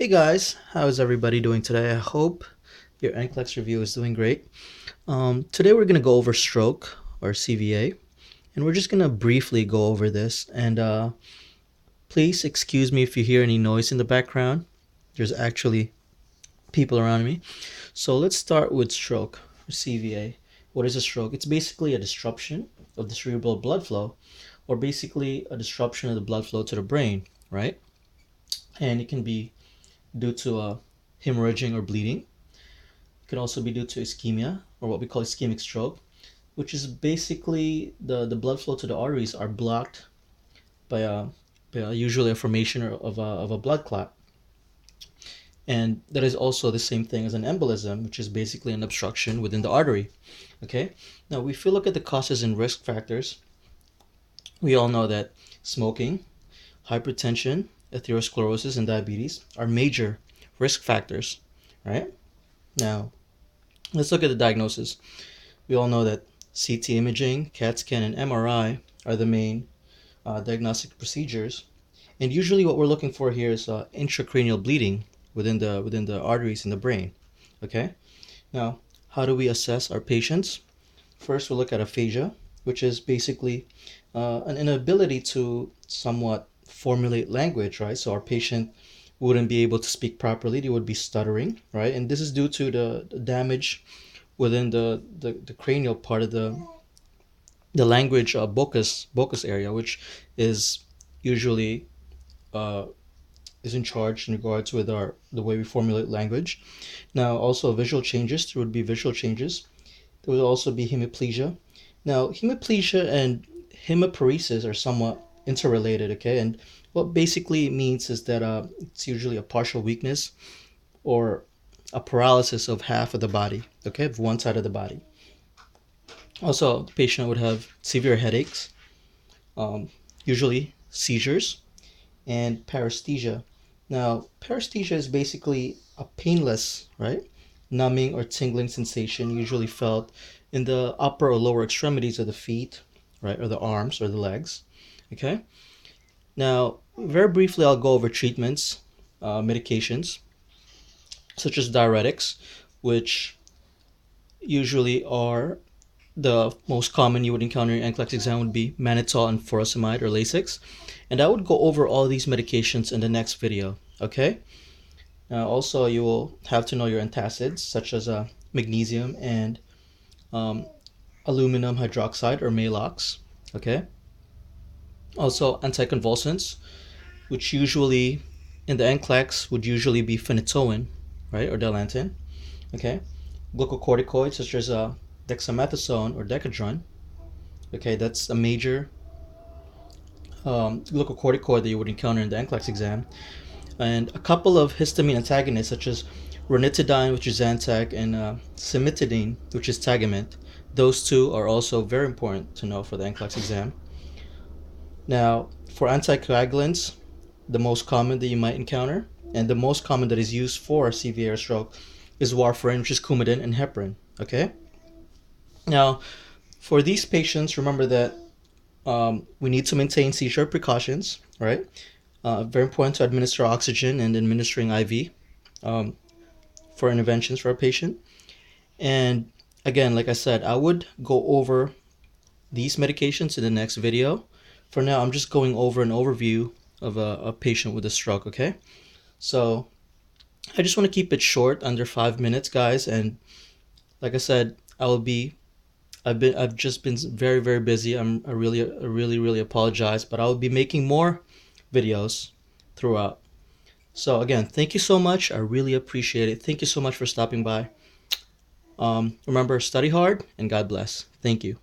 Hey guys, how is everybody doing today? I hope your NCLEX review is doing great. Today we're going to go over stroke or CVA, and we're just going to briefly go over this. And please excuse me if you hear any noise in the background. There's actually people around me. So let's start with stroke or CVA. What is a stroke? It's basically a disruption of the cerebral blood flow, or basically a disruption of the blood flow to the brain, right? And it can be due to hemorrhaging or bleeding. It can also be due to ischemia, or what we call ischemic stroke, which is basically the blood flow to the arteries are blocked by usually a formation of a blood clot. And that is also the same thing as an embolism, which is basically an obstruction within the artery. Okay? Now, if we look at the causes and risk factors, we all know that smoking, hypertension, atherosclerosis, and diabetes are major risk factors, right? Now, let's look at the diagnosis. We all know that CT imaging, CAT scan, and MRI are the main diagnostic procedures. And usually what we're looking for here is intracranial bleeding within the arteries in the brain. Okay? Now, how do we assess our patients? First, we'll look at aphasia, which is basically an inability to somewhat formulate language, right? So our patient wouldn't be able to speak properly. They would be stuttering, right? And this is due to the damage within the cranial part of the language Broca's area, which is usually is in charge in regards with the way we formulate language. Now, also visual changes. There would be visual changes. There would also be hemiplegia. Now, hemiplegia and hemiparesis are somewhat interrelated, okay? And what basically it means is that it's usually a partial weakness or a paralysis of half of the body, okay, of one side of the body. Also, the patient would have severe headaches, usually seizures, and paresthesia. Now, paresthesia is basically a painless, right, numbing or tingling sensation usually felt in the upper or lower extremities of the feet, right, or the arms or the legs, okay? Now, very briefly, I'll go over treatments, medications, such as diuretics, which usually are the most common you would encounter in NCLEX exam would be mannitol and furosemide or Lasix. And I would go over all these medications in the next video, okay? Now, also, you will have to know your antacids, such as magnesium and aluminum hydroxide or Malox, okay? Also, anticonvulsants, which usually in the NCLEX would usually be phenytoin, right, or Dilantin, okay? Glucocorticoids such as dexamethasone or Decadron, okay, that's a major glucocorticoid that you would encounter in the NCLEX exam, and a couple of histamine antagonists such as ranitidine, which is Zantac, and cimetidine, which is Tagamet. Those two are also very important to know for the NCLEX exam. Now, for anticoagulants, the most common that you might encounter, and the most common that is used for CVA or stroke, is warfarin, which is Coumadin, and heparin, okay? Now, for these patients, remember that we need to maintain seizure precautions, right? Very important to administer oxygen and administering IV for interventions for a patient. And again, like I said, I would go over these medications in the next video. For now, I'm just going over an overview of a patient with a stroke, okay? So I just want to keep it short, under 5 minutes, guys. And like I said, I've just been very, very busy. I really apologize, but I'll be making more videos throughout. So again, thank you so much. I really appreciate it. Thank you so much for stopping by. Remember, study hard and God bless. Thank you.